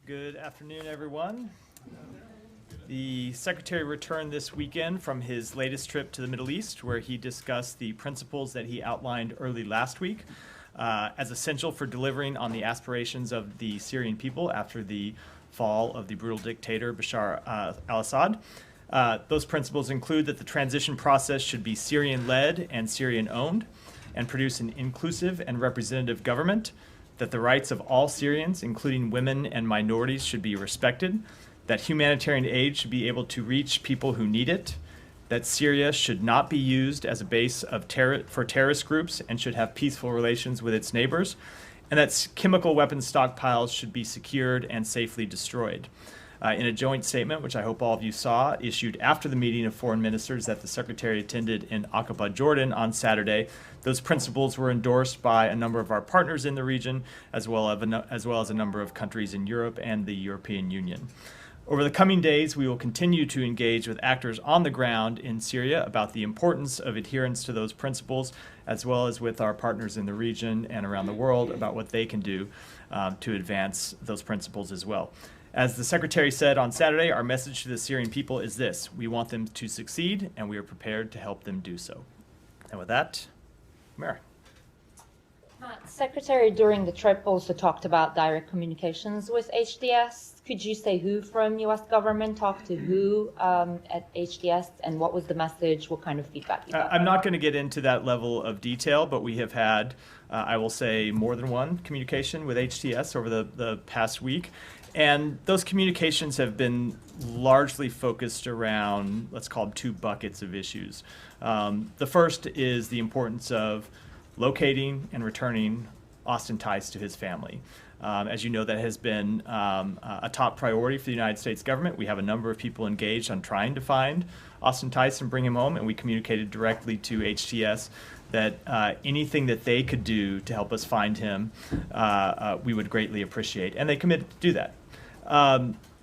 Good afternoon, everyone. The Secretary returned this weekend from his latest trip to the Middle East, where he discussed the principles that he outlined early last week as essential for delivering on the aspirations of the Syrian people after the fall of the brutal dictator Bashar al-Assad. Those principles include that the transition process should be Syrian-led and Syrian-owned and produce an inclusive and representative government, that the rights of all Syrians, including women and minorities, should be respected, that humanitarian aid should be able to reach people who need it, that Syria should not be used as a base of for terrorist groups and should have peaceful relations with its neighbors, and that chemical weapons stockpiles should be secured and safely destroyed. In a joint statement, which I hope all of you saw, issued after the meeting of foreign ministers that the Secretary attended in Aqaba, Jordan on Saturday, those principles were endorsed by a number of our partners in the region, as well as a number of countries in Europe and the European Union. Over the coming days, we will continue to engage with actors on the ground in Syria about the importance of adherence to those principles, as well as with our partners in the region and around the world about what they can do to advance those principles as well. As the Secretary said on Saturday, our message to the Syrian people is this: we want them to succeed, and we are prepared to help them do so. And with that, Mary. Secretary, during the trip, also talked about direct communications with HDS. Could you say who from U.S. government talked to who at HDS, and what was the message? What kind of feedback you got? I'm not going to get into that level of detail, but we have had, I will say, more than one communication with HDS over the past week. And those communications have been largely focused around, let's call them, two buckets of issues. The first is the importance of locating and returning Austin Tice to his family. As you know, that has been a top priority for the United States government. We have a number of people engaged on trying to find Austin Tice and bring him home, and we communicated directly to HTS that anything that they could do to help us find him, we would greatly appreciate, and they committed to do that.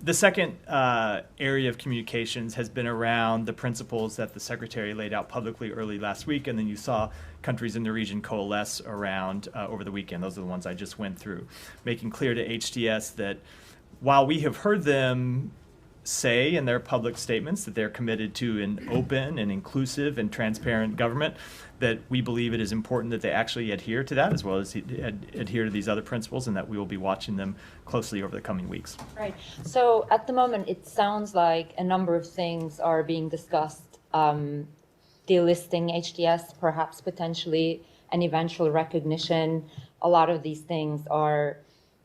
The second area of communications has been around the principles that the Secretary laid out publicly early last week, and then you saw countries in the region coalesce around over the weekend. Those are the ones I just went through, making clear to HTS that while we have heard them say in their public statements that they're committed to an open and inclusive and transparent government, that we believe it is important that they actually adhere to that, as well as adhere to these other principles, and that we will be watching them closely over the coming weeks. Right. So at the moment, it sounds like a number of things are being discussed. Delisting HDS, perhaps potentially an eventual recognition. A lot of these things are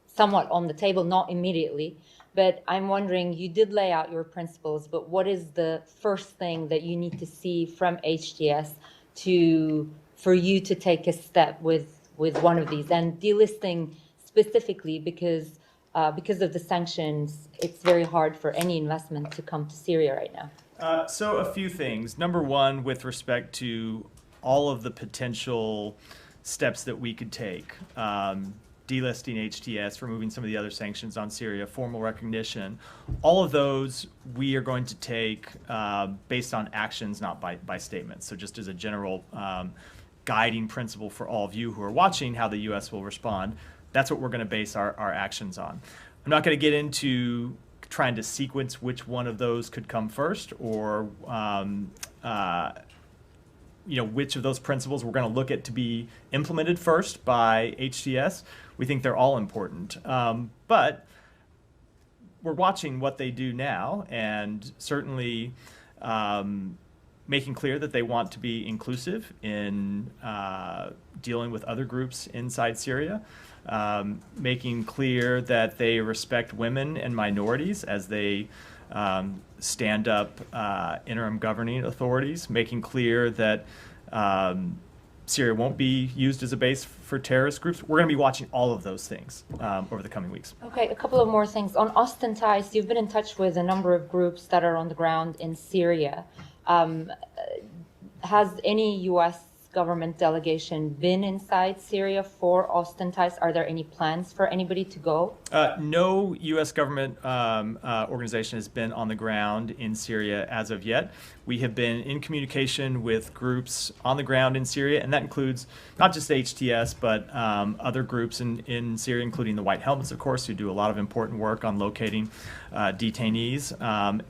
somewhat on the table, not immediately. But I'm wondering, you did lay out your principles, but what is the first thing that you need to see from HDS for you to take a step with one of these? And delisting specifically because of the sanctions, it's very hard for any investment to come to Syria right now. So a few things. Number one, with respect to all of the potential steps that we could take, delisting HTS, removing some of the other sanctions on Syria, formal recognition, all of those we are going to take based on actions, not by statements. So just as a general guiding principle for all of you who are watching how the U.S. will respond, that's what we're going to base our actions on. I'm not going to get into trying to sequence which one of those could come first, or which of those principles we're going to look at to be implemented first by HTS. We think they're all important. But we're watching what they do now, and certainly making clear that they want to be inclusive in dealing with other groups inside Syria, making clear that they respect women and minorities as they stand up interim governing authorities, making clear that Syria won't be used as a base for terrorist groups. We're going to be watching all of those things over the coming weeks. Okay, a couple of more things. On Austin Tice, you've been in touch with a number of groups that are on the ground in Syria. Has any U.S. government delegation been inside Syria for Austin ties? Are there any plans for anybody to go? No U.S. government organization has been on the ground in Syria as of yet. We have been in communication with groups on the ground in Syria, and that includes not just HTS, but other groups in Syria, including the White Helmets, of course, who do a lot of important work on locating detainees,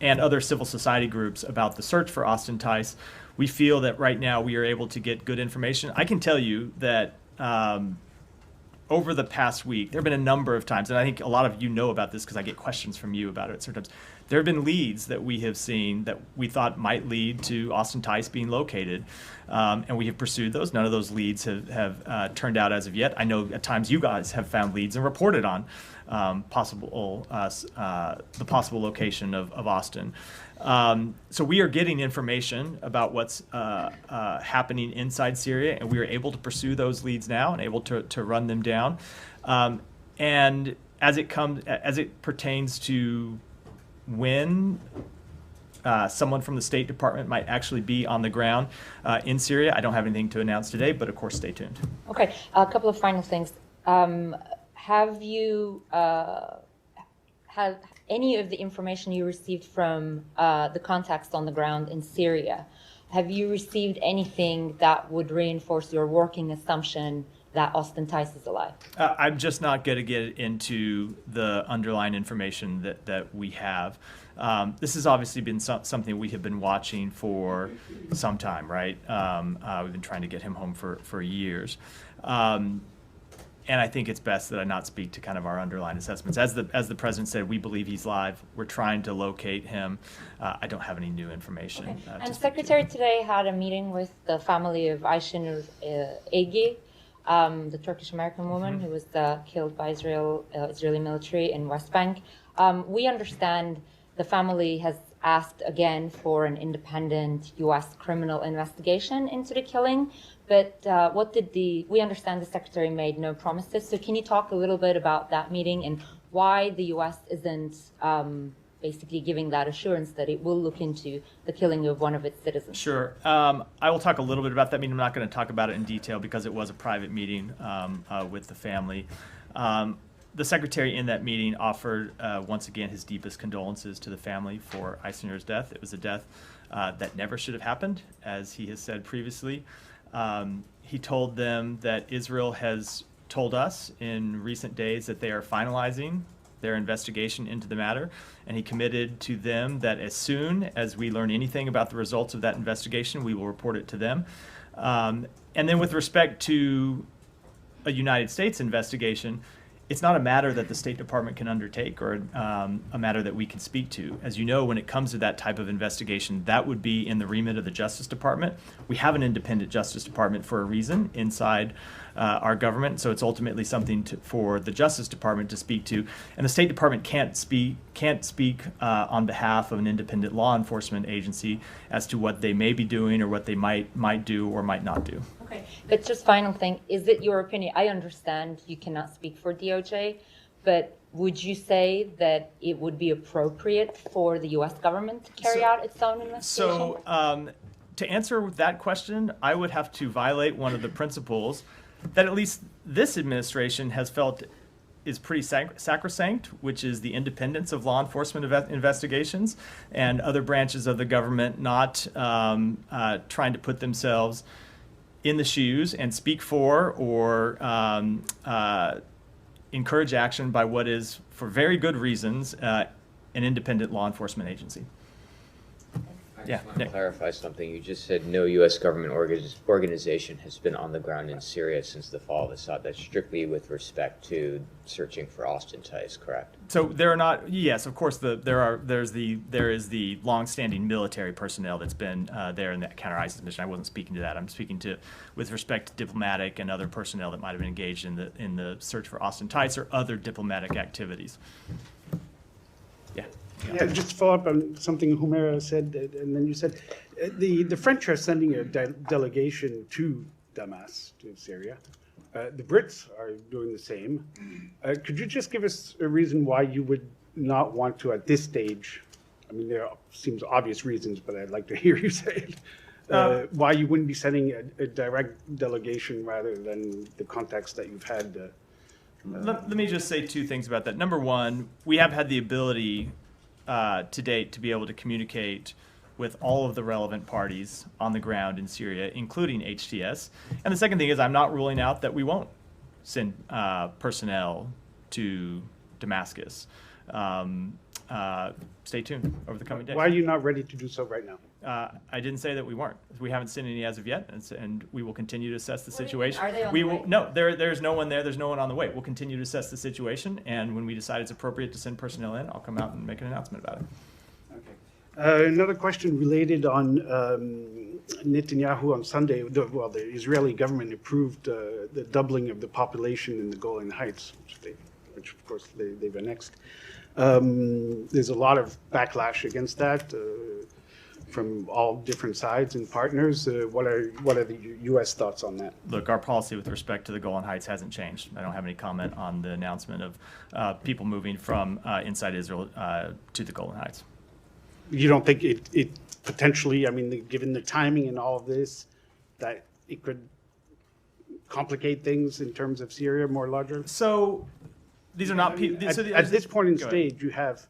and other civil society groups about the search for Austin Tice. We feel that right now we are able to get good information. I can tell you that over the past week, there have been a number of times, and I think a lot of you know about this because I get questions from you about it sometimes. There have been leads that we have seen that we thought might lead to Austin Tice being located, and we have pursued those. None of those leads have turned out as of yet. I know at times you guys have found leads and reported on the possible location of Austin. So we are getting information about what's happening inside Syria, and we are able to pursue those leads now and able to run them down. And as it pertains to when someone from the State Department might actually be on the ground in Syria, I don't have anything to announce today, but of course, stay tuned. Okay, a couple of final things. Have you have any of the information you received from the contacts on the ground in Syria, have you received anything that would reinforce your working assumption that Austin Tice is alive? I'm just not going to get into the underlying information that we have. This has obviously been something we have been watching for some time, right? We've been trying to get him home for years. And I think it's best that I not speak to kind of our underlying assessments. As the president said, we believe he's live. We're trying to locate him. I don't have any new information. Okay. And Secretary today had a meeting with the family of Ayşenur Egi, the Turkish-American woman who was killed by Israeli military in West Bank. We understand the family has asked again for an independent U.S. criminal investigation into the killing. But we understand the Secretary made no promises. So can you talk a little bit about that meeting and why the U.S. isn't basically giving that assurance that it will look into the killing of one of its citizens? Sure. I will talk a little bit about that meeting. I'm not going to talk about it in detail because it was a private meeting with the family. The Secretary in that meeting offered, once again, his deepest condolences to the family for Ayşenur's death. It was a death that never should have happened, as he has said previously. He told them that Israel has told us in recent days that they are finalizing their investigation into the matter, and he committed to them that as soon as we learn anything about the results of that investigation, we will report it to them. And then with respect to a United States investigation, it's not a matter that the State Department can undertake or a matter that we can speak to. As you know, when it comes to that type of investigation, that would be in the remit of the Justice Department. We have an independent Justice Department for a reason inside our government, so it's ultimately something for the Justice Department to speak to. And the State Department can't speak on behalf of an independent law enforcement agency as to what they may be doing or what they might do or might not do. Okay, but just final thing, is it your opinion? I understand you cannot speak for DOJ, but would you say that it would be appropriate for the U.S. government to carry out its own investigation? So to answer that question, I would have to violate one of the principles that at least this administration has felt is pretty sacrosanct, which is the independence of law enforcement investigations and other branches of the government not trying to put themselves in the shoes and speak for or encourage action by what is, for very good reasons, an independent law enforcement agency. I just want to clarify something. You just said no U.S. government organization has been on the ground in Syria since the fall of Assad. That's strictly with respect to searching for Austin Tice, correct? So there are not. Yes, of course. There is the longstanding military personnel that's been there in that counter-ISIS mission. I wasn't speaking to that. I'm speaking to with respect to diplomatic and other personnel that might have been engaged in the search for Austin Tice or other diplomatic activities. Yeah. Yeah, just to follow up on something Humaira said, and then you said the French are sending a delegation to Damas, to Syria. The Brits are doing the same. Could you just give us a reason why you would not want to, at this stage, I mean, there seems obvious reasons, but I'd like to hear you say it, why you wouldn't be sending a direct delegation rather than the context that you've had. Let me just say two things about that. Number one, we have had the ability to date to be able to communicate with all of the relevant parties on the ground in Syria, including HTS. And the second thing is I'm not ruling out that we won't send personnel to Damascus. Stay tuned over the coming days. Why are you not ready to do so right now? I didn't say that we weren't. We haven't seen any as of yet, and we will continue to assess the situation. Are they on we the will way? no. There's no one there. There's no one on the way. We'll continue to assess the situation, and when we decide it's appropriate to send personnel in, I'll come out and make an announcement about it. Okay. Another question related on Netanyahu on Sunday. The Israeli government approved the doubling of the population in the Golan Heights, which of course they've annexed. There's a lot of backlash against that from all different sides and partners. What are the U.S. thoughts on that? Look, our policy with respect to the Golan Heights hasn't changed. I don't have any comment on the announcement of people moving from inside Israel to the Golan Heights. You don't think it potentially, I mean, given the timing and all of this, that it could complicate things in terms of Syria more larger? So these are not people. At this point in stage, you have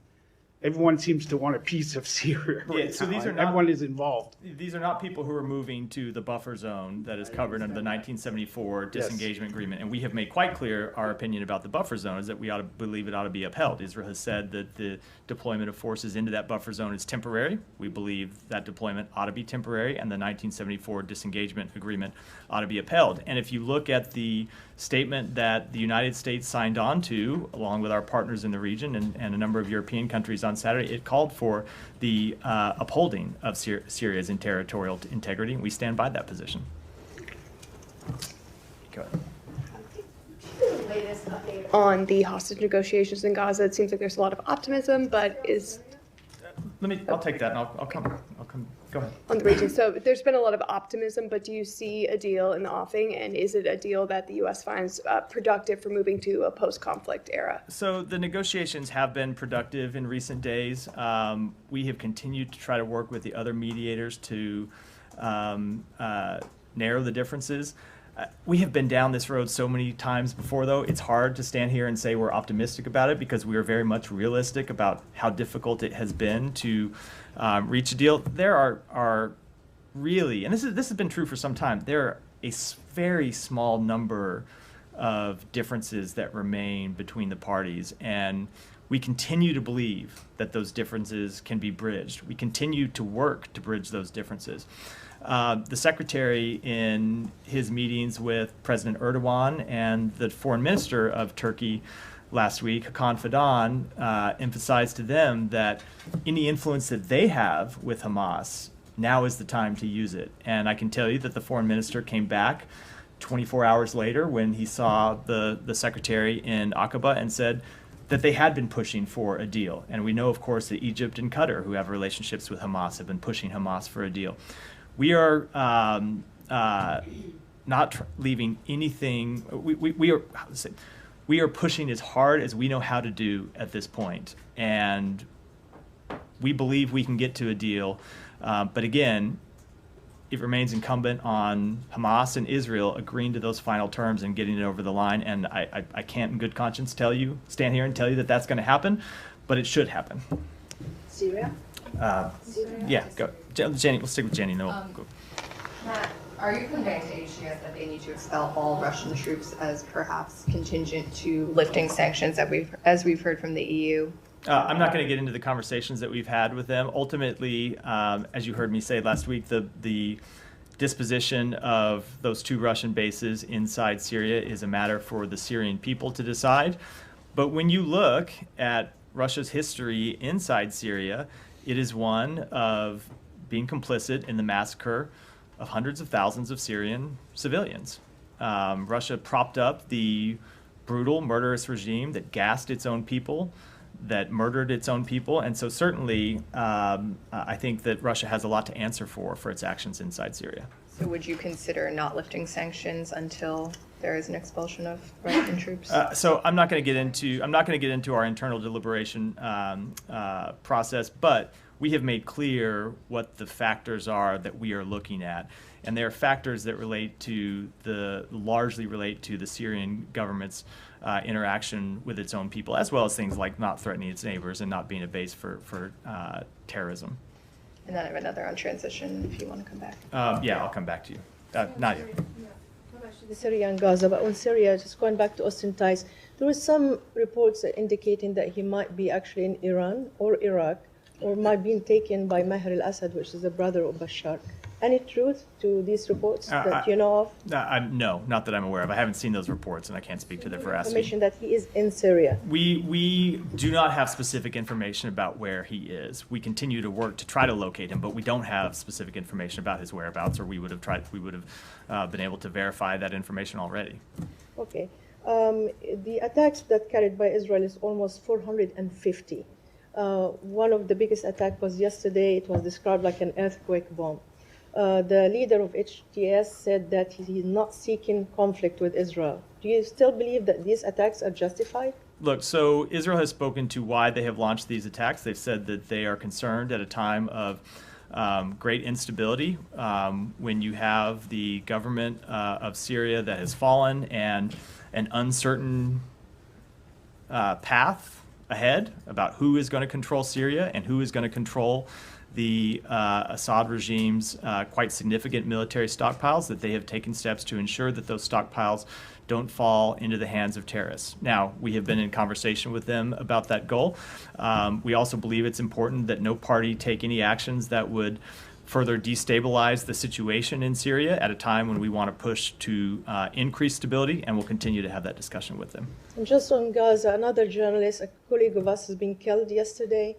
everyone seems to want a piece of Syria right so now, these are and not- everyone is involved. These are not people who are moving to the buffer zone that is covered under the 1974 disengagement agreement. And we have made quite clear our opinion about the buffer zone is that we ought to believe it ought to be upheld. Israel has said that the deployment of forces into that buffer zone is temporary. We believe that deployment ought to be temporary, and the 1974 disengagement agreement ought to be upheld. And if you look at the statement that the United States signed on to, along with our partners in the region and a number of European countries on Saturday, it called for the upholding of Syria's territorial integrity, and we stand by that position. Go ahead. The latest update on the hostage negotiations in Gaza. It seems like there's a lot of optimism, but is I'll take that, and I'll come. Go ahead. on the region. So there's been a lot of optimism, but do you see a deal in the offing, and is it a deal that the U.S. finds productive for moving to a post-conflict era? So the negotiations have been productive in recent days. We have continued to try to work with the other mediators to narrow the differences. We have been down this road so many times before, though. It's hard to stand here and say we're optimistic about it because we are very much realistic about how difficult it has been to reach a deal. There are really, and this has been true for some time, there are a very small number of differences that remain between the parties, and we continue to believe that those differences can be bridged. We continue to work to bridge those differences. The secretary, in his meetings with President Erdogan and the foreign minister of Turkey last week, Hakan Fidan, emphasized to them that any influence that they have with Hamas, now is the time to use it. And I can tell you that the foreign minister came back 24 hours later when he saw the secretary in Aqaba and said that they had been pushing for a deal. And we know, of course, that Egypt and Qatar, who have relationships with Hamas, have been pushing Hamas for a deal. We are not leaving anything. We are pushing as hard as we know how to do at this point, and we believe we can get to a deal. But again, it remains incumbent on Hamas and Israel agreeing to those final terms and getting it over the line. And I can't, in good conscience, stand here and tell you that that's going to happen, but it should happen. Syria? Yeah, go. Jenny, we'll stick with Jenny. No, we'll go. Matt, are you conveying to HTS that they need to expel all Russian troops as perhaps contingent to lifting sanctions as we've heard from the EU? I'm not going to get into the conversations that we've had with them. Ultimately, as you heard me say last week, the disposition of those 2 Russian bases inside Syria is a matter for the Syrian people to decide. But when you look at Russia's history inside Syria, it is one of being complicit in the massacre of hundreds of thousands of Syrian civilians. Russia propped up the brutal, murderous regime that gassed its own people, that murdered its own people. And so certainly, I think that Russia has a lot to answer for its actions inside Syria. So would you consider not lifting sanctions until there is an expulsion of Russian troops? So I'm not going to get into our internal deliberation process, but we have made clear what the factors are that we are looking at, and they are factors that largely relate to the Syrian government's interaction with its own people, as well as things like not threatening its neighbors and not being a base for terrorism. And then I have another on transition if you want to come back. Yeah, I'll come back to you. Nadia. Syria and Gaza, but on Syria, just going back to Austin ties, there were some reports indicating that he might be actually in Iran or Iraq, or might be taken by Maher al-Assad, which is the brother of Bashar. Any truth to these reports that you know of? No, not that I'm aware of. I haven't seen those reports, and I can't speak to their veracity. Information that he is in Syria. We do not have specific information about where he is. We continue to work to try to locate him, but we don't have specific information about his whereabouts, or we would have been able to verify that information already. Okay. The attacks that carried by Israel is almost 450. One of the biggest attacks was yesterday. It was described like an earthquake bomb. The leader of HTS said that he is not seeking conflict with Israel. Do you still believe that these attacks are justified? Look, so Israel has spoken to why they have launched these attacks. They've said that they are concerned at a time of great instability, when you have the government of Syria that has fallen and an uncertain path ahead about who is going to control Syria and who is going to control the Assad regime's quite significant military stockpiles, that they have taken steps to ensure that those stockpiles don't fall into the hands of terrorists. Now, we have been in conversation with them about that goal. We also believe it's important that no party take any actions that would further destabilize the situation in Syria at a time when we want to push to increase stability, and we'll continue to have that discussion with them. And just on Gaza, another journalist, a colleague of ours, has been killed yesterday.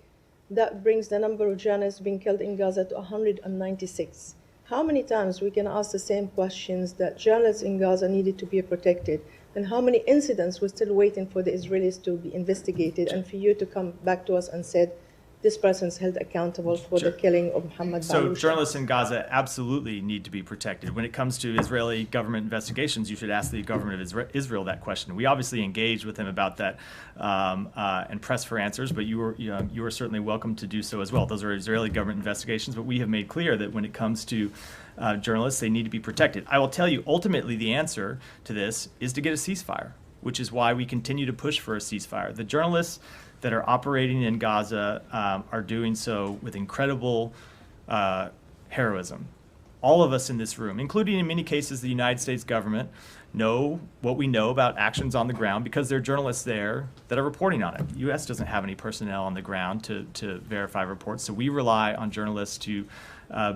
That brings the number of journalists being killed in Gaza to 196. How many times we can ask the same questions that journalists in Gaza needed to be protected, and how many incidents we're still waiting for the Israelis to be investigated and for you to come back to us and said, this person's held accountable for the killing of Muhammad So Balouch. journalists in Gaza absolutely need to be protected. When it comes to Israeli government investigations, you should ask the government of Israel that question. We obviously engaged with them about that and pressed for answers, but you were certainly welcome to do so as well. Those are Israeli government investigations, but we have made clear that when it comes to journalists, they need to be protected. I will tell you, ultimately, the answer to this is to get a ceasefire, which is why we continue to push for a ceasefire. The journalists that are operating in Gaza are doing so with incredible heroism. All of us in this room, including in many cases the United States government, know what we know about actions on the ground because there are journalists there that are reporting on it. The U.S. doesn't have any personnel on the ground to verify reports, so we rely on journalists to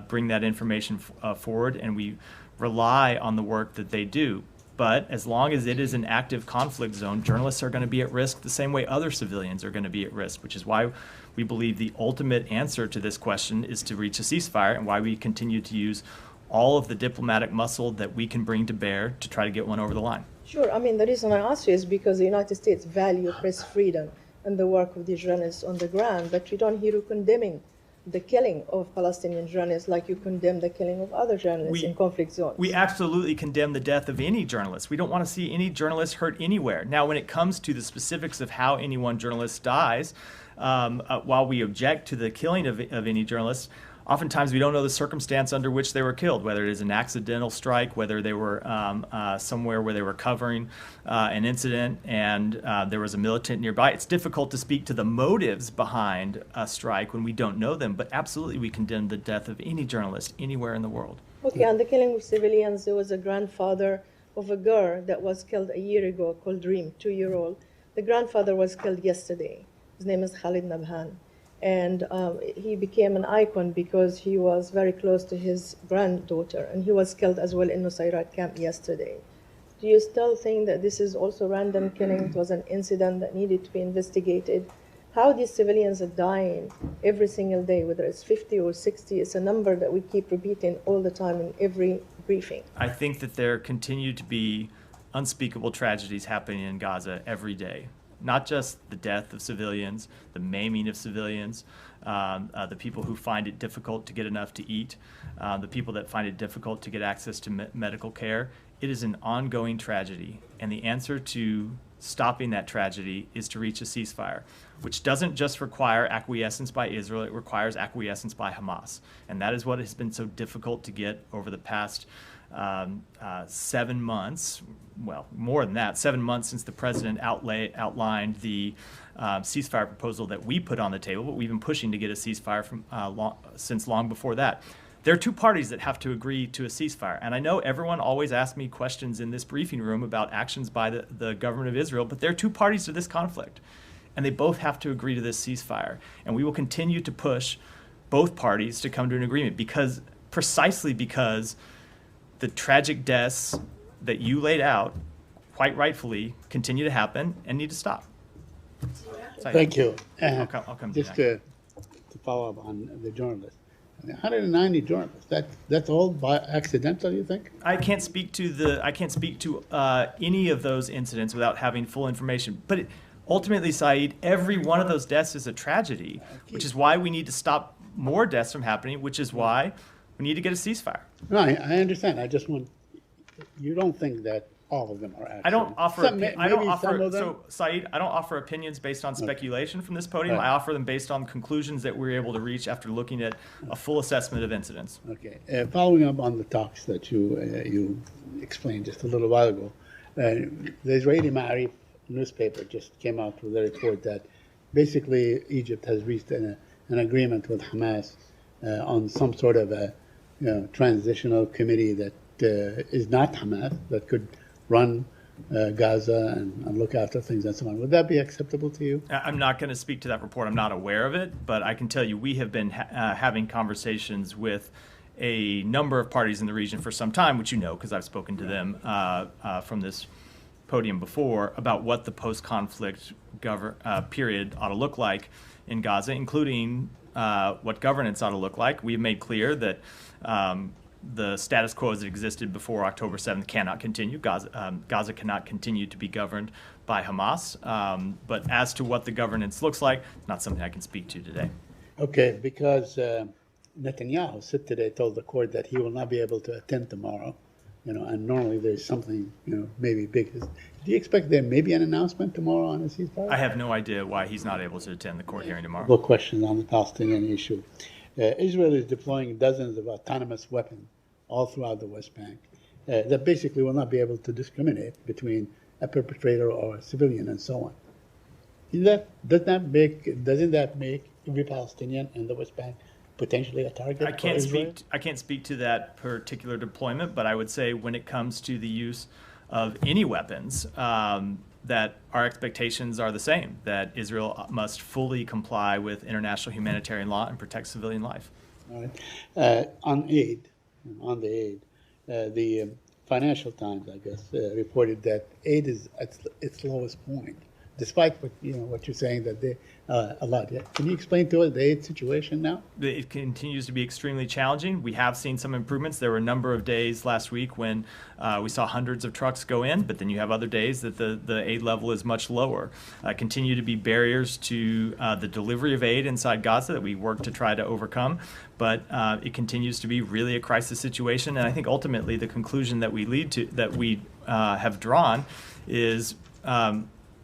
bring that information forward, and we rely on the work that they do. But as long as it is an active conflict zone, journalists are going to be at risk the same way other civilians are going to be at risk, which is why we believe the ultimate answer to this question is to reach a ceasefire, and why we continue to use all of the diplomatic muscle that we can bring to bear to try to get one over the line. Sure. I mean, the reason I ask you is because the United States value press freedom and the work of the journalists on the ground, but we don't hear you condemning the killing of Palestinian journalists like you condemn the killing of other journalists in conflict zones. We absolutely condemn the death of any journalist. We don't want to see any journalist hurt anywhere. Now, when it comes to the specifics of how any one journalist dies, while we object to the killing of any journalist, oftentimes we don't know the circumstance under which they were killed, whether it is an accidental strike, whether they were somewhere where they were covering an incident and there was a militant nearby. It's difficult to speak to the motives behind a strike when we don't know them, but absolutely we condemn the death of any journalist anywhere in the world. Okay, and the killing of civilians, there was a grandfather of a girl that was killed a year ago called Reem, 2-year-old. The grandfather was killed yesterday. His name is Khalid Nabhan. And he became an icon because he was very close to his granddaughter, and he was killed as well in Nusayrat camp yesterday. Do you still think that this is also random killing? It was an incident that needed to be investigated. How these civilians are dying every single day, whether it's 50 or 60, it's a number that we keep repeating all the time in every briefing. I think that there continue to be unspeakable tragedies happening in Gaza every day. Not just the death of civilians, the maiming of civilians, the people who find it difficult to get enough to eat, the people that find it difficult to get access to medical care. It is an ongoing tragedy, and the answer to stopping that tragedy is to reach a ceasefire, which doesn't just require acquiescence by Israel, it requires acquiescence by Hamas. And that is what has been so difficult to get over the past 7 months, well, more than that, 7 months since the president outlined the ceasefire proposal that we put on the table, but we've been pushing to get a ceasefire since long before that. There are two parties that have to agree to a ceasefire. And I know everyone always asks me questions in this briefing room about actions by the government of Israel, but there are two parties to this conflict. And they both have to agree to this ceasefire. And we will continue to push both parties to come to an agreement precisely because the tragic deaths that you laid out, quite rightfully, continue to happen and need to stop. Thank you. I'll come to Just to follow up on the journalists. 190 journalists. That's all by accidental, you think? I can't speak to any of those incidents without having full information. But ultimately, Saeed, every one of those deaths is a tragedy, which is why we need to stop more deaths from happening, which is why we need to get a ceasefire. No, I understand. I just want, you don't think that all of them are accidents? I don't offer. So, Saeed, I don't offer opinions based on Okay. speculation from this podium. Right. I offer them based on conclusions that we're able to reach after looking at a full assessment of incidents. Okay. Following up on the talks that you explained just a little while ago, the Israeli Ma'arif newspaper just came out with a report that basically Egypt has reached an agreement with Hamas on some sort of a transitional committee that is not Hamas, that could run Gaza and look after things and so on. Would that be acceptable to you? I'm not going to speak to that report. I'm not aware of it, but I can tell you we have been having conversations with a number of parties in the region for some time, which you know because I've spoken to them from this podium before, about what the post-conflict period ought to look like in Gaza, including what governance ought to look like. We have made clear that the status quo as it existed before October 7th cannot continue. Gaza cannot continue to be governed by Hamas. But as to what the governance looks like, not something I can speak to today. Okay, because Netanyahu said today, told the court that he will not be able to attend tomorrow, and normally there's something, maybe big. Do you expect there may be an announcement tomorrow on a ceasefire? I have no idea why he's not able to attend the court hearing tomorrow. Couple questions on the Palestinian issue. Israel is deploying dozens of autonomous weapons all throughout the West Bank that basically will not be able to discriminate between a perpetrator or a civilian and so on. Doesn't that make every Palestinian in the West Bank potentially a target for Israel? I can't speak to that particular deployment, but I would say when it comes to the use of any weapons, that our expectations are the same, that Israel must fully comply with international humanitarian law and protect civilian life. All right. On the aid, the Financial Times, I guess, reported that aid is at its lowest point, despite what you're saying that they a lot. Yeah. Can you explain to us the aid situation now? It continues to be extremely challenging. We have seen some improvements. There were a number of days last week when we saw hundreds of trucks go in, but then you have other days that the aid level is much lower. Continue to be barriers to the delivery of aid inside Gaza that we work to try to overcome, but it continues to be really a crisis situation. And I think ultimately the conclusion that we have drawn is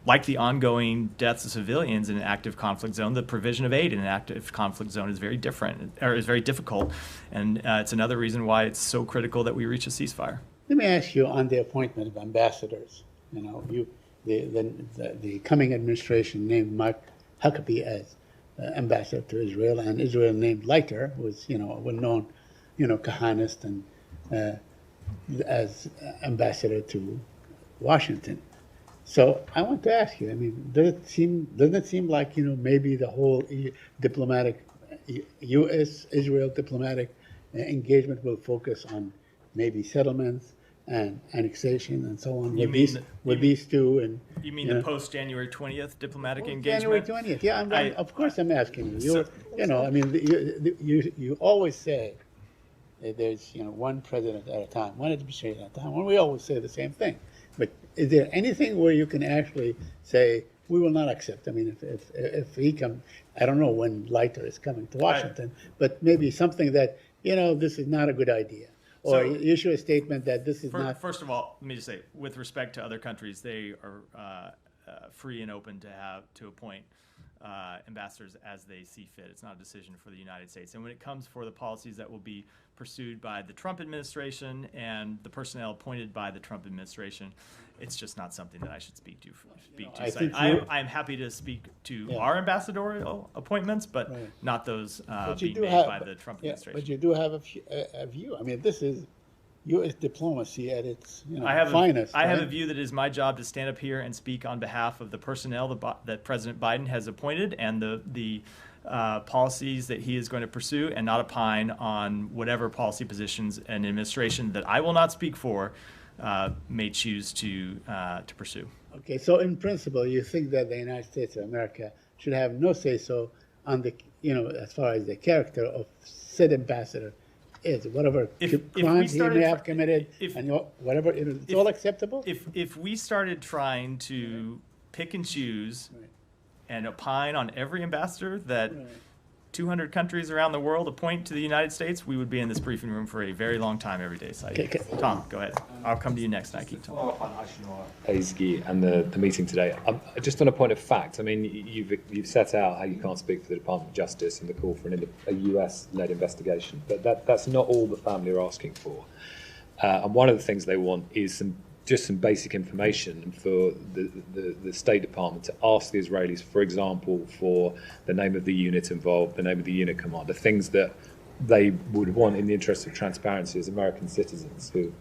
like the ongoing deaths of civilians in an active conflict zone, the provision of aid in an active conflict zone is very different, or is very difficult, and it's another reason why it's so critical that we reach a ceasefire. Let me ask you on the appointment of ambassadors. The coming administration named Mark Huckabee as ambassador to Israel, and Israel named Leiter, who is a well-known Kahanist, and as ambassador to Washington. So I want to ask you, doesn't it seem like, maybe the whole diplomatic, U.S.-Israel diplomatic engagement will focus on maybe settlements and annexation and so on with these two? And you mean the post-January 20th diplomatic engagement? January 20th, yeah. Of course I'm asking you. You always say there's one president at a time, one administration at a time, and we always say the same thing. But is there anything where you can actually say, we will not accept? If he comes, I don't know when Leiter is coming to Washington, but maybe something that, this is not a good idea. or So- issue a statement that this is Fir- not. First of all, let me just say, with respect to other countries, they are free and open to appoint ambassadors as they see fit. It's not a decision for the United States. And when it comes for the policies that will be pursued by the Trump administration and the personnel appointed by the Trump administration, it's just not something that I should speak to. I So think I'm happy to speak to our ambassadorial appointments, but Right. not those But you being do made have- by the Trump Yeah, administration. but you do have a view. I mean, this is U.S. diplomacy at its finest. I have right? a view that it is my job to stand up here and speak on behalf of the personnel that President Biden has appointed and the policies that he is going to pursue, and not opine on whatever policy positions an administration that I will not speak for may choose to pursue. Okay, so in principle, you think that the United States of America should have no say-so on the, as far as the character of said ambassador is, whatever If we crimes he started may tr- have committed, if- and whatever, it's all acceptable? If we started trying to pick and choose Right. and opine on every ambassador that Right. 200 countries around the world appoint to the United States, we would be in this briefing room for a very long time every day. Saeed. Okay. Tom, go ahead. I'll come to you next, Nike. Follow up on Azgi and the meeting today. Just on a point of fact, I mean, you've set out how you can't speak for the Department of Justice and the call for a US-led investigation, but that's not all the family are asking for. And one of the things they want is just some basic information for the State Department to ask the Israelis, for example, for the name of the unit involved, the name of the unit commander, things that they would want in the interest of transparency as American citizens who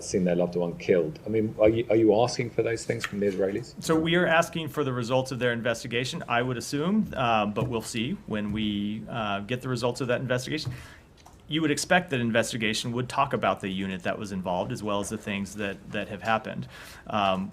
seen their loved one killed. I mean, are you asking for those things from the Israelis? So we are asking for the results of their investigation, I would assume, but we'll see when we get the results of that investigation. You would expect that investigation would talk about the unit that was involved as well as the things that have happened.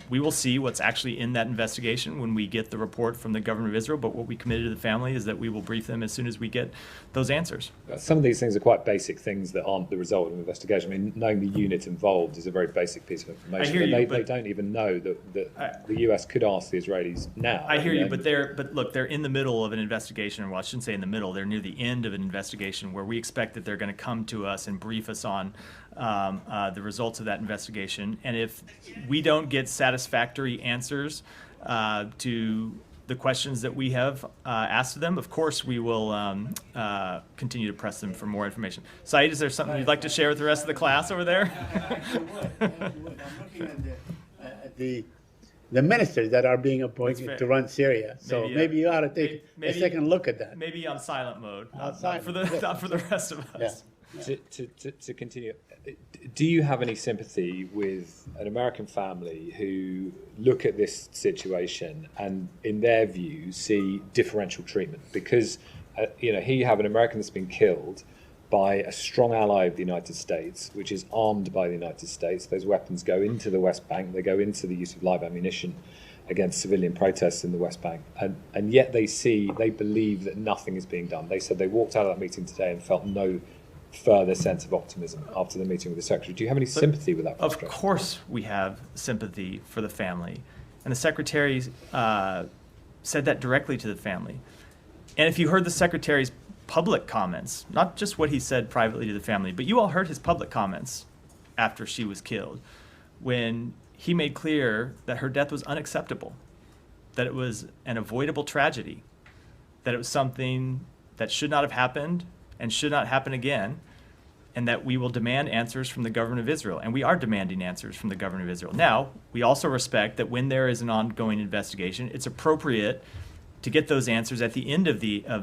We will see what's actually in that investigation when we get the report from the government of Israel, but what we committed to the family is that we will brief them as soon as we get those answers. Some of these things are quite basic things that aren't the result of an investigation. I mean, knowing the unit involved is a very basic piece of information. I hear you, they but- don't even know that the US could ask the Israelis now. I hear you, And- but look, they're in the middle of an investigation. Well, I shouldn't say in the middle. They're near the end of an investigation where we expect that they're going to come to us and brief us on the results of that investigation. And if we don't get satisfactory answers to the questions that we have asked of them, of course we will continue to press them for more information. Saeed, is there something you'd like to share with the rest of the class over there? I'm looking at the ministers that are being appointed fair. to run Syria. So Maybe, maybe you ought to take maybe- a second look at that. Maybe on silent mode, not silent, for the rest of us. Yeah. To continue, do you have any sympathy with an American family who look at this situation and, in their view, see differential treatment? Because, here you have an American that's been killed by a strong ally of the United States, which is armed by the United States. Those weapons go into the West Bank. They go into the use of live ammunition against civilian protests in the West Bank. And yet they believe that nothing is being done. They said they walked out of that meeting today and felt no further sense of optimism after the meeting with the Secretary. Do you have any sympathy with that Of frustration? course we have sympathy for the family. And the Secretary said that directly to the family. And if you heard the Secretary's public comments, not just what he said privately to the family, but you all heard his public comments after she was killed, when he made clear that her death was unacceptable, that it was an avoidable tragedy, that it was something that should not have happened and should not happen again, and that we will demand answers from the government of Israel. And we are demanding answers from the government of Israel. Now, we also respect that when there is an ongoing investigation, it's appropriate to get those answers at the end of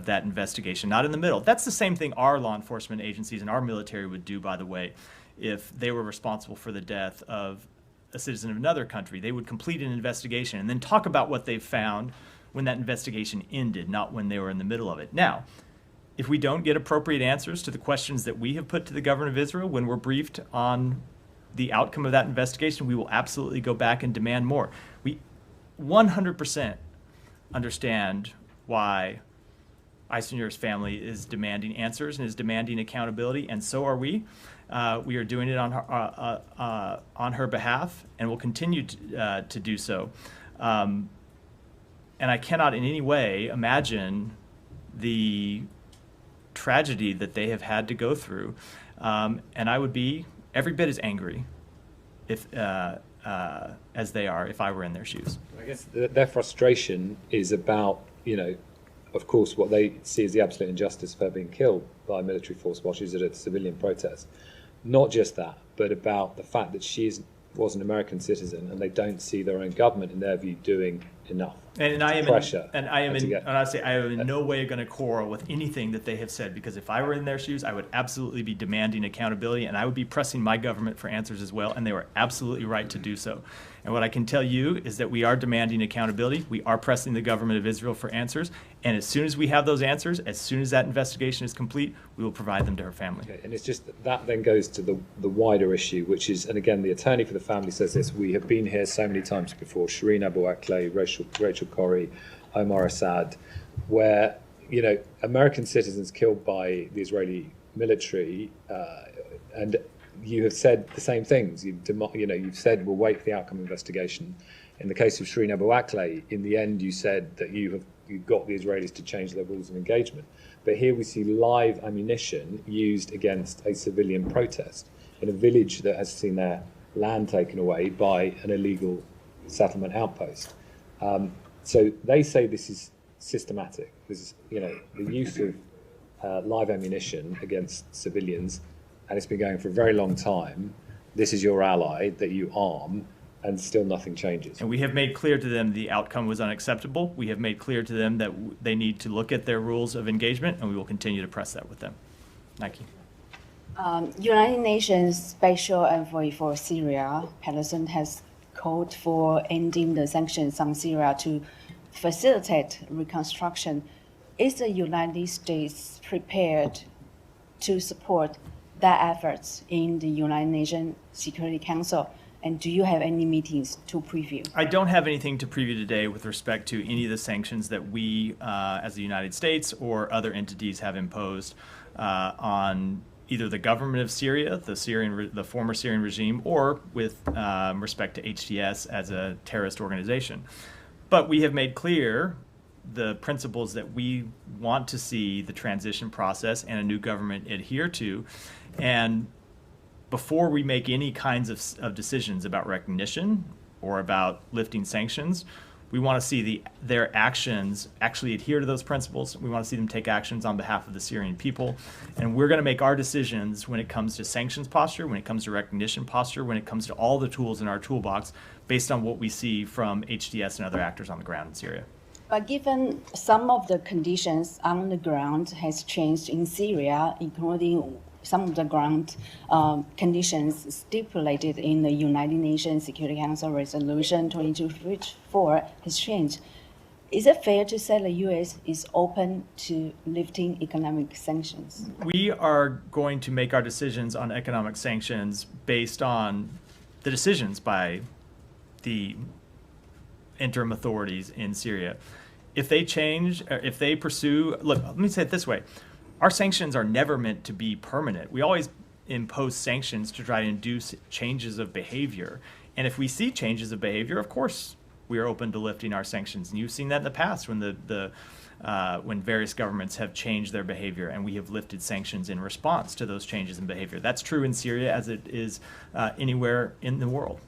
that investigation, not in the middle. That's the same thing our law enforcement agencies and our military would do, by the way, if they were responsible for the death of a citizen of another country. They would complete an investigation and then talk about what they found when that investigation ended, not when they were in the middle of it. Now, if we don't get appropriate answers to the questions that we have put to the government of Israel when we're briefed on the outcome of that investigation, we will absolutely go back and demand more. We 100% understand why Eisenhower's family is demanding answers and is demanding accountability, and so are we. We are doing it on her behalf, and will continue to do so. And I cannot in any way imagine the tragedy that they have had to go through. And I would be every bit as angry if as they are if I were in their shoes. I guess their frustration is about, of course, what they see as the absolute injustice of her being killed by a military force while she's at a civilian protest. Not just that, but about the fact that she was an American citizen and they don't see their own government, in their view, doing enough. And I am pressure. I am in no way going to quarrel with anything that they have said, because if I were in their shoes, I would absolutely be demanding accountability, and I would be pressing my government for answers as well, and they were absolutely right to do so. And what I can tell you is that we are demanding accountability. We are pressing the government of Israel for answers, and as soon as we have those answers, as soon as that investigation is complete, we will provide them to her family. Okay, and it's just that then goes to the wider issue, which is, and again, the attorney for the family says this: we have been here so many times before, Shireen Abu Akleh, Rachel Corrie, Omar Assad, where American citizens killed by the Israeli military, and you have said the same things. You've said we'll wait for the outcome of the investigation. In the case of Shireen Abu Akleh, in the end, you said that you've got the Israelis to change their rules of engagement. But here we see live ammunition used against a civilian protest in a village that has seen their land taken away by an illegal settlement outpost. So they say this is systematic. This is, the use of live ammunition against civilians, and it's been going for a very long time. This is your ally that you arm, and still nothing changes. And we have made clear to them the outcome was unacceptable. We have made clear to them that they need to look at their rules of engagement, and we will continue to press that with them. Nike. United Nations Special Envoy for Syria, Patterson, has called for ending the sanctions on Syria to facilitate reconstruction. Is the United States prepared to support that efforts in the United Nations Security Council? And do you have any meetings to preview? I don't have anything to preview today with respect to any of the sanctions that we, as the United States or other entities, have imposed on either the government of Syria, the former Syrian regime, or with respect to HTS as a terrorist organization. But we have made clear the principles that we want to see the transition process and a new government adhere to. And before we make any kinds of decisions about recognition or about lifting sanctions, we want to see their actions actually adhere to those principles. We want to see them take actions on behalf of the Syrian people. And we're going to make our decisions when it comes to sanctions posture, when it comes to recognition posture, when it comes to all the tools in our toolbox, based on what we see from HTS and other actors on the ground in Syria. But given some of the conditions on the ground has changed in Syria, including some of the ground conditions stipulated in the United Nations Security Council Resolution 2254 has changed. Is it fair to say the U.S. is open to lifting economic sanctions? We are going to make our decisions on economic sanctions based on the decisions by the interim authorities in Syria. If they change, or if they pursue, look, let me say it this way. Our sanctions are never meant to be permanent. We always impose sanctions to try to induce changes of behavior. And if we see changes of behavior, of course, we are open to lifting our sanctions. And you've seen that in the past when various governments have changed their behavior, and we have lifted sanctions in response to those changes in behavior. That's true in Syria as it is anywhere in the world.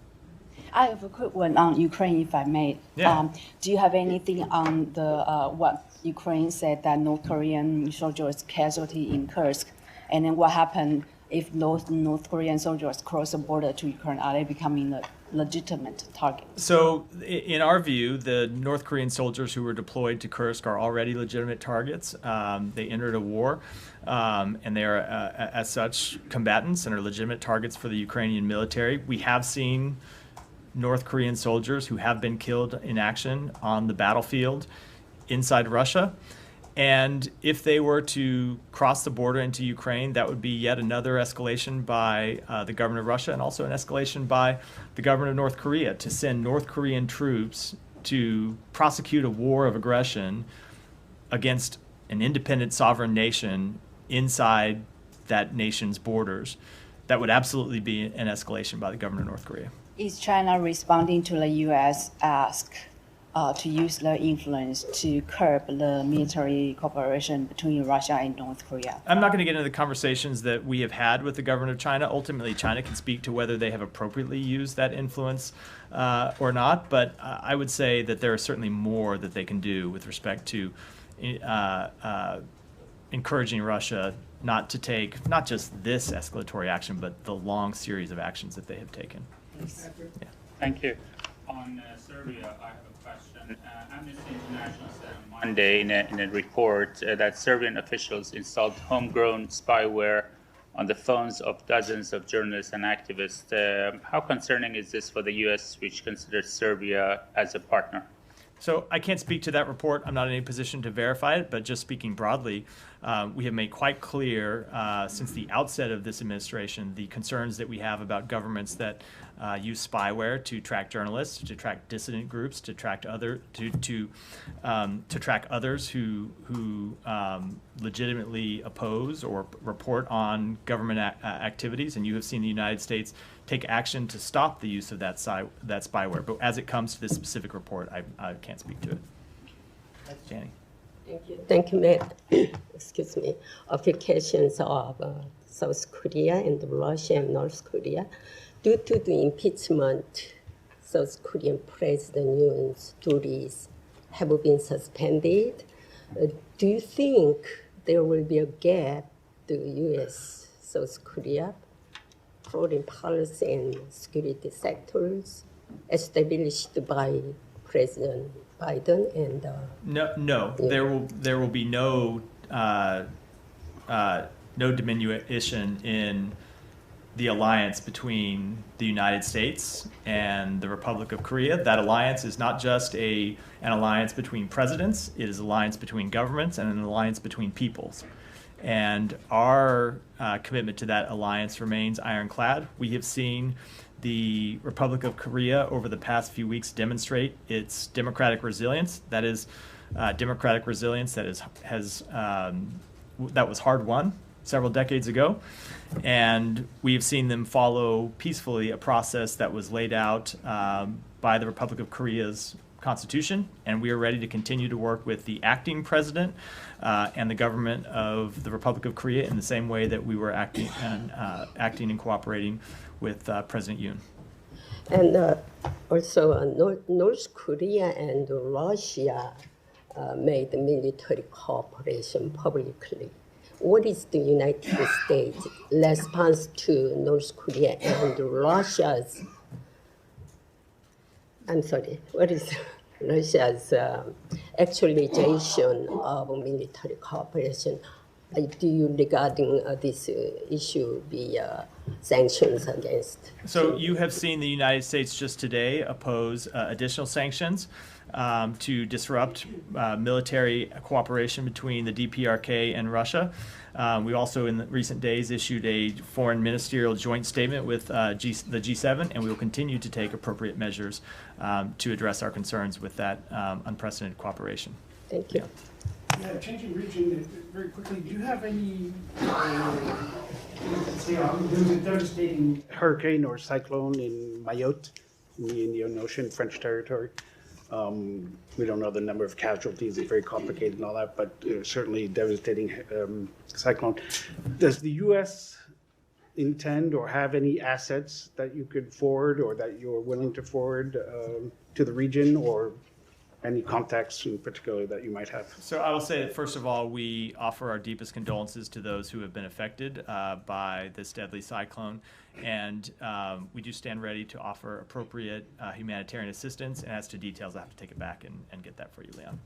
I have a quick one on Ukraine, if I may. Yeah. Do you have anything on the what Ukraine said that North Korean soldiers casualty in Kursk, and then what happened if those North Korean soldiers cross the border to Ukraine? Are they becoming a legitimate target? So, in our view, the North Korean soldiers who were deployed to Kursk are already legitimate targets. They entered a war, and they are, as such, combatants and are legitimate targets for the Ukrainian military. We have seen North Korean soldiers who have been killed in action on the battlefield inside Russia. And if they were to cross the border into Ukraine, that would be yet another escalation by the government of Russia, and also an escalation by the government of North Korea to send North Korean troops to prosecute a war of aggression against an independent sovereign nation inside that nation's borders. That would absolutely be an escalation by the government of North Korea. Is China responding to the U.S. ask to use their influence to curb the military cooperation between Russia and North Korea? I'm not going to get into the conversations that we have had with the government of China. Ultimately, China can speak to whether they have appropriately used that influence or not. But I would say that there is certainly more that they can do with respect to encouraging Russia not to take not just this escalatory action, but the long series of actions that they have taken. Yeah. Thank you. On Serbia, I have a question. Amnesty International said on Monday in a report that Serbian officials installed homegrown spyware on the phones of dozens of journalists and activists. How concerning is this for the U.S., which considers Serbia as a partner? So I can't speak to that report. I'm not in a position to verify it, but just speaking broadly, we have made quite clear since the outset of this administration the concerns that we have about governments that use spyware to track journalists, to track dissident groups, to track track others who legitimately oppose or report on government activities. And you have seen the United States take action to stop the use of that spyware. But as it comes to this specific report, I can't speak to it. Janie. Thank you. Thank you, Matt. Excuse me. Applications of South Korea and Russia and North Korea. Due to the impeachment, South Korean President Yoon's duties have been suspended. Do you think there will be a gap to U.S. South Korea foreign policy and security sectors established by President Biden and no, yeah. there will be no diminution in the alliance between the United States and the Republic of Korea. That alliance is not just an alliance between presidents, it is an alliance between governments and an alliance between peoples. And our commitment to that alliance remains ironclad. We have seen the Republic of Korea over the past few weeks demonstrate its democratic resilience. That is democratic resilience that was hard won several decades ago. And we've seen them follow peacefully a process that was laid out by the Republic of Korea's Constitution, and we are ready to continue to work with the acting president and the government of the Republic of Korea in the same way that we were acting and cooperating with President Yoon. And also North Korea and Russia made military cooperation publicly. What is the United States response to North Korea and Russia's? I'm sorry, what is Russia's actualization of military cooperation? Do you, regarding this issue, be sanctions against? So you have seen the United States just today oppose additional sanctions to disrupt military cooperation between the DPRK and Russia. We also, in the recent days, issued a foreign ministerial joint statement with the G7, and we will continue to take appropriate measures to address our concerns with that unprecedented cooperation. Thank you. Yeah. Yeah, changing region very quickly. Do you have any? There was a devastating hurricane or cyclone in Mayotte, in the Indian Ocean, French territory. We don't know the number of casualties. It's very complicated and all that, but certainly devastating cyclone. Does the U.S. intend or have any assets that you could forward or that you're willing to forward to the region, or any contacts in particular that you might have? So I will say that, first of all, we offer our deepest condolences to those who have been affected by this deadly cyclone. And we do stand ready to offer appropriate humanitarian assistance. And as to details, I have to take it back and get that for you, Leon.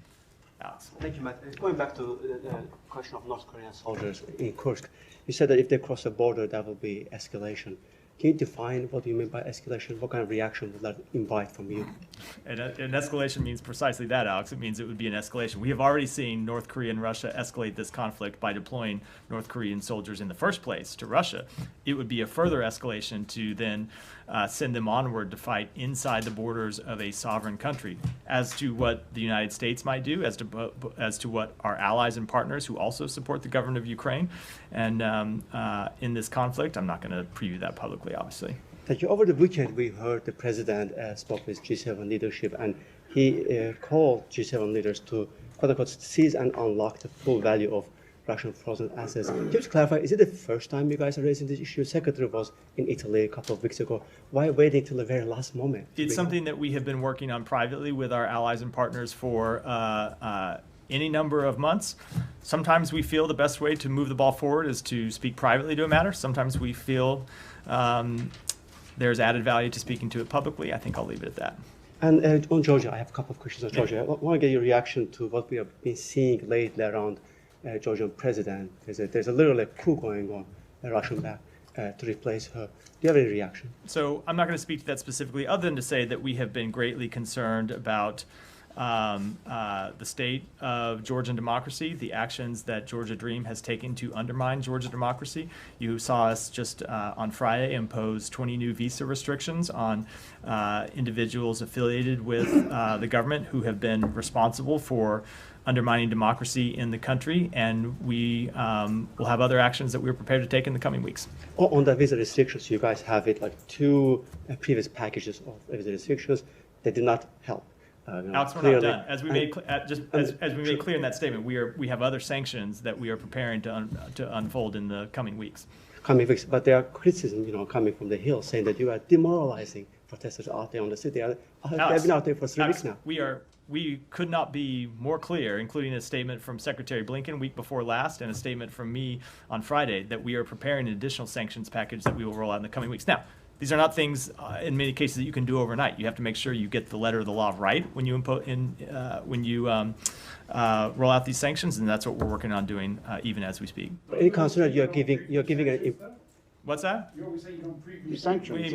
Alex. Thank you, Matt. Going back to the question of North Korean soldiers in Kursk, you said that if they cross the border, that will be escalation. Can you define what you mean by escalation? What kind of reaction would that invite from you? An escalation means precisely that, Alex. It means it would be an escalation. We have already seen North Korea and Russia escalate this conflict by deploying North Korean soldiers in the first place to Russia. It would be a further escalation to then send them onward to fight inside the borders of a sovereign country. As to what the United States might do, as to what our allies and partners who also support the government of Ukraine and in this conflict, I'm not going to preview that publicly, obviously. Thank you. Over the weekend, we heard the president spoke with G7 leadership, and he called G7 leaders to, quote unquote, seize and unlock the full value of Russian frozen assets. Can you just clarify, is it the first time you guys are raising this issue? Secretary was in Italy a couple of weeks ago. Why waiting till the very last moment? It's something that we have been working on privately with our allies and partners for any number of months. Sometimes we feel the best way to move the ball forward is to speak privately to a matter. Sometimes we feel there's added value to speaking to it publicly. I think I'll leave it at that. And on Georgia, I have a couple of questions on Georgia. I want to get your reaction to what we have been seeing lately around Georgian president. There's a literal coup going on, a Russian back, to replace her. Do you have any reaction? So I'm not going to speak to that specifically, other than to say that we have been greatly concerned about the state of Georgian democracy, the actions that Georgia Dream has taken to undermine Georgia democracy. You saw us just on Friday impose 20 new visa restrictions on individuals affiliated with the government who have been responsible for undermining democracy in the country, and we will have other actions that we're prepared to take in the coming weeks. On the visa restrictions, you guys have it like two previous packages of visa restrictions that did not help. Alex, we're not done. As we made clear in that statement, we have other sanctions that we are preparing to unfold in the coming weeks. But there are criticism, coming from the Hill, saying that you are demoralizing protesters out there on the city. They've been out there for 3 weeks now. We could not be more clear, including a statement from Secretary Blinken week before last and a statement from me on Friday, that we are preparing an additional sanctions package that we will roll out in the coming weeks. Now, these are not things, in many cases, that you can do overnight. You have to make sure you get the letter of the law right when you roll out these sanctions, and that's what we're working on doing even as we speak. Any concern that you're giving an... What's that? You always say you don't preview sanctions.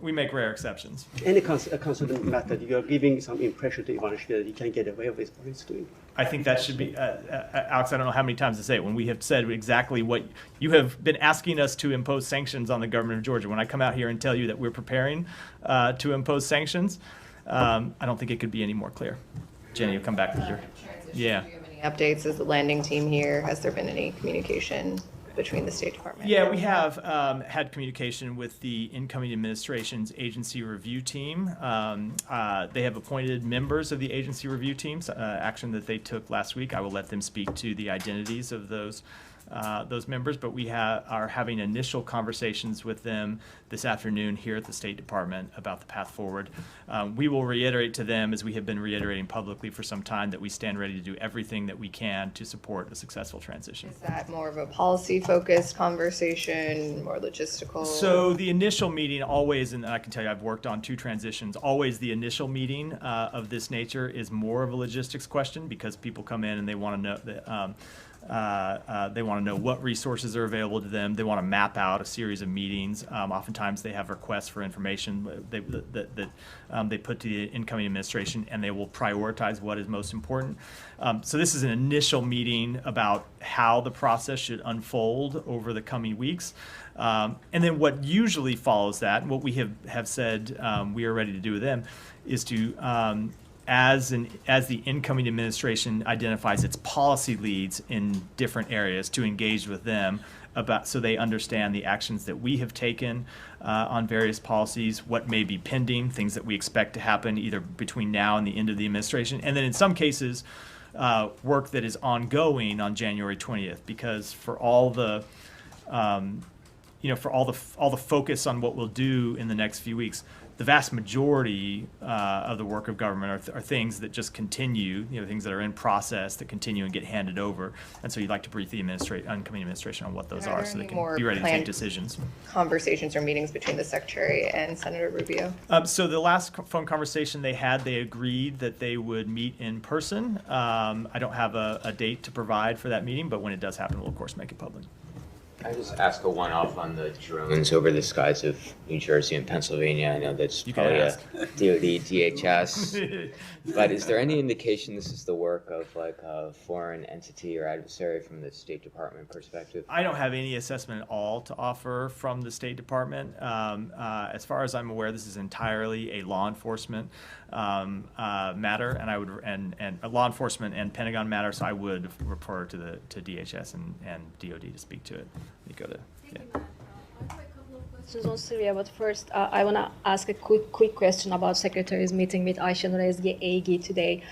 We make rare exceptions. Any concern, Matt, that you're giving some impression to Ivanishvili that he can get away with what he's doing? I think that should be, Alex, I don't know how many times to say it, when we have said exactly what you have been asking us to impose sanctions on the government of Georgia. When I come out here and tell you that we're preparing to impose sanctions, I don't think it could be any more clear. Jenny, you'll come back to your... Yeah. Do you have any updates as the landing team here? Has there been any communication between the State Department? Yeah, we have had communication with the incoming administration's agency review team. They have appointed members of the agency review teams, action that they took last week. I will let them speak to the identities of those members, but we are having initial conversations with them this afternoon here at the State Department about the path forward. We will reiterate to them, as we have been reiterating publicly for some time, that we stand ready to do everything that we can to support a successful transition. Is that more of a policy-focused conversation, more logistical? So the initial meeting always, and I can tell you I've worked on 2 transitions, always the initial meeting of this nature is more of a logistics question, because people come in and they want to know that they want to know what resources are available to them. They want to map out a series of meetings. Oftentimes they have requests for information that they put to the incoming administration, and they will prioritize what is most important. So this is an initial meeting about how the process should unfold over the coming weeks. And then what usually follows that, and what we have said we are ready to do with them, is to as the incoming administration identifies its policy leads in different areas, to engage with them so they understand the actions that we have taken on various policies, what may be pending, things that we expect to happen either between now and the end of the administration, and then in some cases work that is ongoing on January 20th, because for all the for all the focus on what we'll do in the next few weeks, the vast majority of the work of government are things that just continue, things that are in process that continue and get handed over. And so you'd like to brief the incoming administration on what those are so they can be ready to take decisions. Conversations or meetings between the Secretary and Senator Rubio? So the last phone conversation they had, they agreed that they would meet in person. I don't have a date to provide for that meeting, but when it does happen, we'll of course make it public. Can I just ask a one-off on the drones over the skies of New Jersey and Pennsylvania? I know that's probably a DOD, DHS, but is there any indication this is the work of like a foreign entity or adversary from the State Department perspective? I don't have any assessment at all to offer from the State Department. As far as I'm aware, this is entirely a law enforcement matter, and a law enforcement and Pentagon matter. So I would refer to DHS and DOD to speak to it. You go to. Thank you, Matt. I have a couple of questions. questions on Syria, but first I want to ask a quick question about Secretary's meeting with Ayşe Nur Egi today.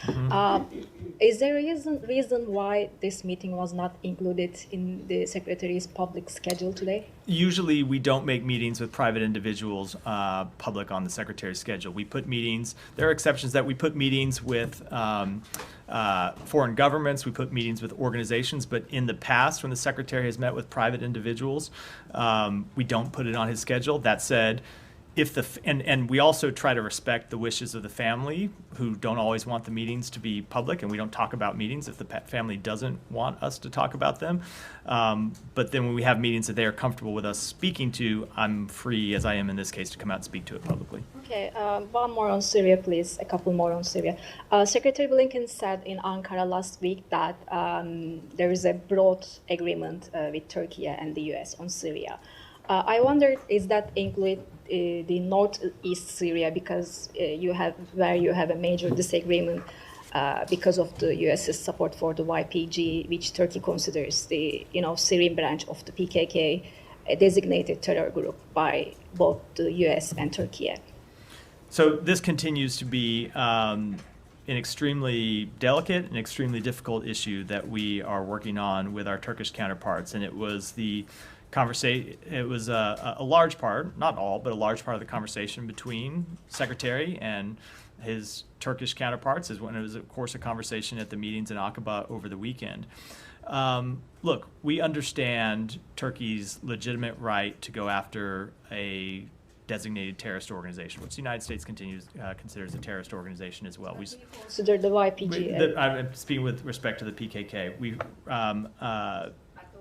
Is there a reason why this meeting was not included in the Secretary's public schedule today? Usually we don't make meetings with private individuals public on the Secretary's schedule. We put meetings, there are exceptions that we put meetings with foreign governments, we put meetings with organizations, but in the past when the Secretary has met with private individuals, we don't put it on his schedule. That said, and we also try to respect the wishes of the family who don't always want the meetings to be public, and we don't talk about meetings if the family doesn't want us to talk about them. But then when we have meetings that they are comfortable with us speaking to, I'm free, as I am in this case, to come out and speak to it publicly. Okay, one more on Syria, please. A couple more on Syria. Secretary Blinken said in Ankara last week that there is a broad agreement with Turkey and the US on Syria. I wonder, is that include the northeast Syria, because you have a major disagreement because of the US's support for the YPG, which Turkey considers the Syrian branch of the PKK, a designated terror group by both the US and Turkey. So this continues to be an extremely delicate and extremely difficult issue that we are working on with our Turkish counterparts, and it was the conversation. It was a large part, not all, but a large part of the conversation between Secretary and his Turkish counterparts. Is when it was, of course, a conversation at the meetings in Aqaba over the weekend. Look, we understand Turkey's legitimate right to go after a designated terrorist organization, which the United States considers a terrorist organization as well. We consider the YPG. I'm speaking with respect to the PKK.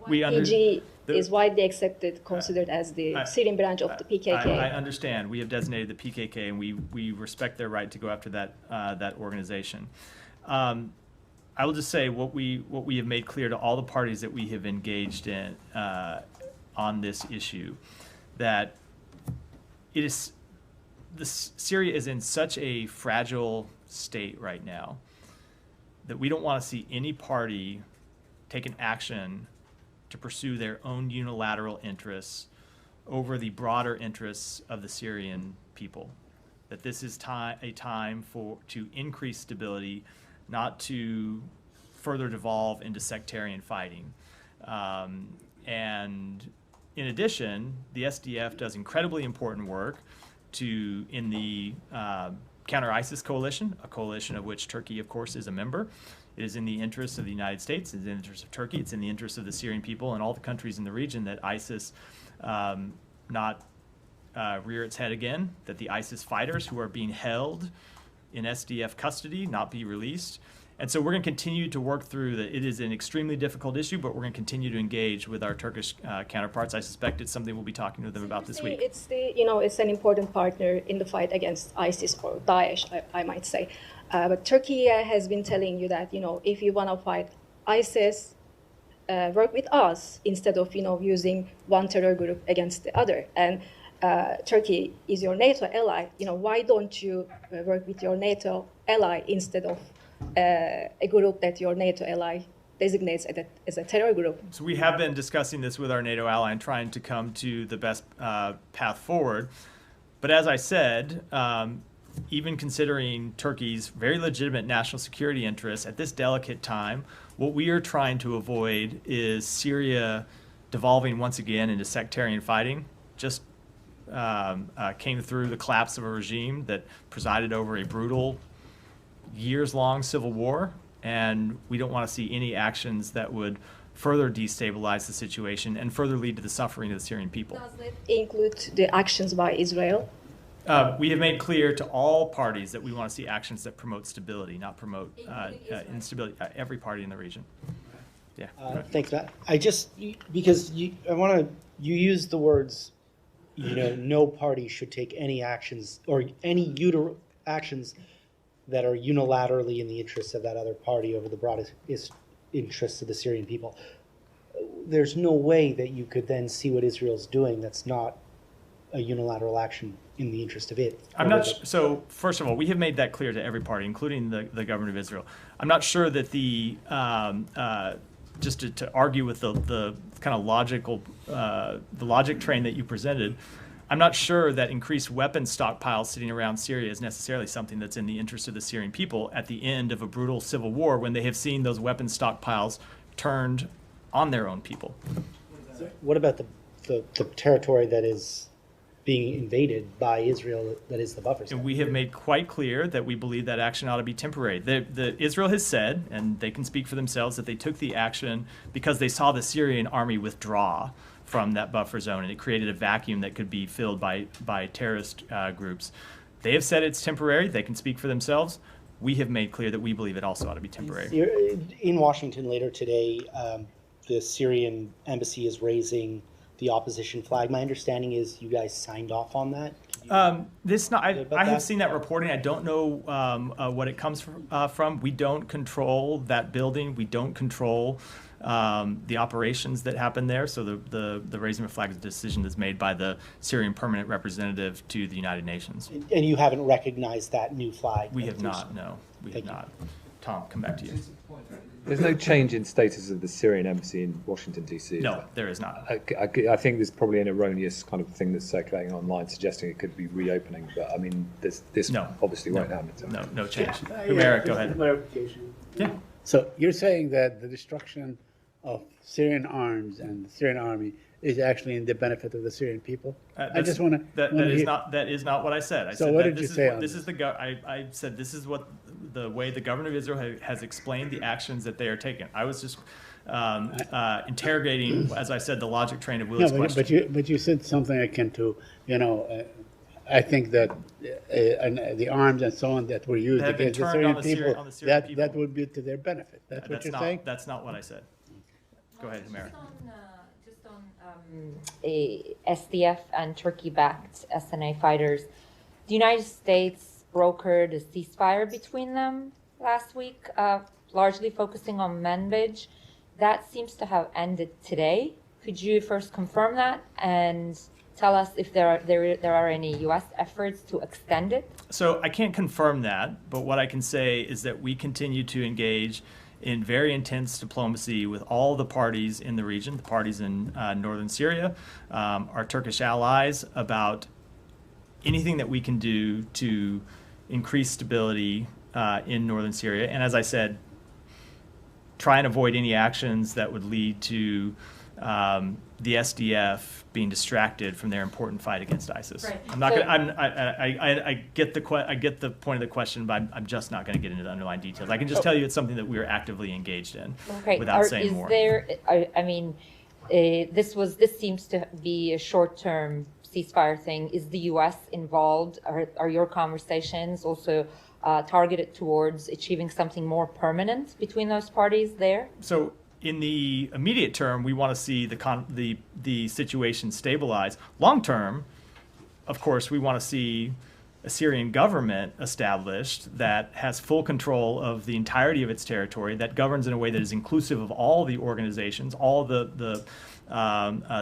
YPG is widely accepted, considered as the Syrian branch of the PKK. I understand. We have designated the PKK, and we respect their right to go after that organization. I will just say what we have made clear to all the parties that we have engaged in on this issue, that Syria is in such a fragile state right now that we don't want to see any party take an action to pursue their own unilateral interests over the broader interests of the Syrian people. That this is a time to increase stability, not to further devolve into sectarian fighting. And in addition, the SDF does incredibly important work in the counter-ISIS coalition, a coalition of which Turkey, of course, is a member. It is in the interests of the United States, it's in the interest of Turkey, it's in the interest of the Syrian people and all the countries in the region that ISIS not rear its head again, that the ISIS fighters who are being held in SDF custody not be released. And so we're going to continue to work through that. It is an extremely difficult issue, but we're going to continue to engage with our Turkish counterparts. I suspect it's something we'll be talking to them about this week. It's an important partner in the fight against ISIS or Daesh, I might say. But Turkey has been telling you that, if you want to fight ISIS, work with us instead of, using one terror group against the other. And Turkey is your NATO ally. Why don't you work with your NATO ally instead of a group that your NATO ally designates as a terror group? So we have been discussing this with our NATO ally and trying to come to the best path forward. But as I said, even considering Turkey's very legitimate national security interests at this delicate time, what we are trying to avoid is Syria devolving once again into sectarian fighting. Just came through the collapse of a regime that presided over a brutal, years-long civil war, and we don't want to see any actions that would further destabilize the situation and further lead to the suffering of the Syrian people. Does it include the actions by Israel? We have made clear to all parties that we want to see actions that promote stability, not promote instability. Every party in the region. Yeah. Thanks, Matt. You used the words, no party should take any actions or any actions that are unilaterally in the interests of that other party over the broadest interests of the Syrian people. There's no way that you could then see what Israel's doing that's not a unilateral action in the interest of it. So first of all, we have made that clear to every party, including the government of Israel. I'm not sure that just to argue with the kind of logic train that you presented, I'm not sure that increased weapons stockpiles sitting around Syria is necessarily something that's in the interest of the Syrian people at the end of a brutal civil war when they have seen those weapons stockpiles turned on their own people. What about the territory that is being invaded by Israel, that is the buffer zone? And we have made quite clear that we believe that action ought to be temporary. Israel has said, and they can speak for themselves, that they took the action because they saw the Syrian army withdraw from that buffer zone, and it created a vacuum that could be filled by terrorist groups. They have said it's temporary. They can speak for themselves. We have made clear that we believe it also ought to be temporary. In Washington later today, the Syrian embassy is raising the opposition flag. My understanding is you guys signed off on that. I have seen that reporting. I don't know what it comes from. We don't control that building. We don't control the operations that happen there. So the raising of a flag is a decision that's made by the Syrian permanent representative to the United Nations. And you haven't recognized that new flag? We have not, no. We have not. Tom, come back to you. There's no change in status of the Syrian embassy in Washington, D.C. No, there is not. I think there's probably an erroneous kind of thing that's circulating online suggesting it could be reopening, but I mean, this obviously won't happen. So. No change. Humera, go ahead. Clarification. Yeah. So you're saying that the destruction of Syrian arms and the Syrian army is actually in the benefit of the Syrian people? I just want to. That is not what I said. I so said what that did you say on this? I said this is what the way the government of Israel has explained the actions that they are taking. I was just interrogating, as I said, the logic train of Will's question. But you said something akin to, I think that the arms and so on that were used against the Syrian people, that would be to their benefit. That's what you're saying? That's not what I said. Go ahead, Humera. Just on SDF and Turkey-backed SNA fighters, the United States brokered a ceasefire between them last week, largely focusing on Manbij. That seems to have ended today. Could you first confirm that and tell us if there are any U.S. efforts to extend it? So I can't confirm that, but what I can say is that we continue to engage in very intense diplomacy with all the parties in the region, the parties in northern Syria, our Turkish allies, about anything that we can do to increase stability in northern Syria. And as I said, try and avoid any actions that would lead to the SDF being distracted from their important fight against ISIS. Right. I'm not gonna, I get the point of the question, but I'm just not going to get into the underlying details. I can just tell you it's something that we are actively engaged in without saying more. This seems to be a short-term ceasefire thing. Is the U.S. involved? Are your conversations also targeted towards achieving something more permanent between those parties there? So in the immediate term, we want to see the situation stabilize. Long term, of course, we want to see a Syrian government established that has full control of the entirety of its territory, that governs in a way that is inclusive of all the organizations, all the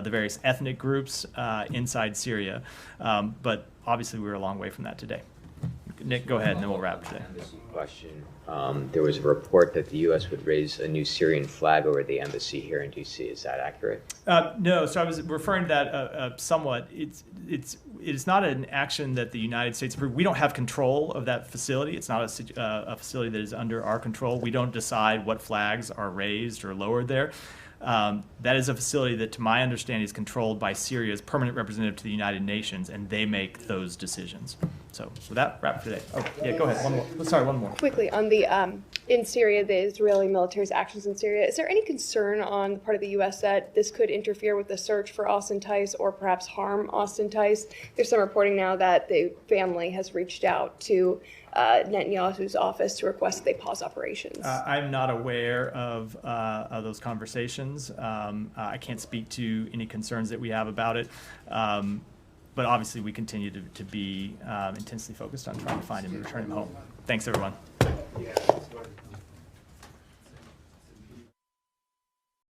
various ethnic groups inside Syria. But obviously, we're a long way from that today. Nick, go ahead, and then we'll wrap today. Question. There was a report that the U.S. would raise a new Syrian flag over the embassy here in D.C. Is that accurate? No. So I was referring to that somewhat. It is not an action that the United States approved. We don't have control of that facility. It's not a facility that is under our control. We don't decide what flags are raised or lowered there. That is a facility that, to my understanding, is controlled by Syria's permanent representative to the United Nations, and they make those decisions. So with that, wrap for today. Oh, yeah, go ahead. One more. Sorry, one more. Quickly, on the in Syria, the Israeli military's actions in Syria, is there any concern on the part of the U.S. that this could interfere with the search for Austin Tice or perhaps harm Austin Tice? There's some reporting now that the family has reached out to Netanyahu's office to request that they pause operations. I'm not aware of those conversations. I can't speak to any concerns that we have about it. But obviously, we continue to be intensely focused on trying to find him and return him home. Thanks, everyone.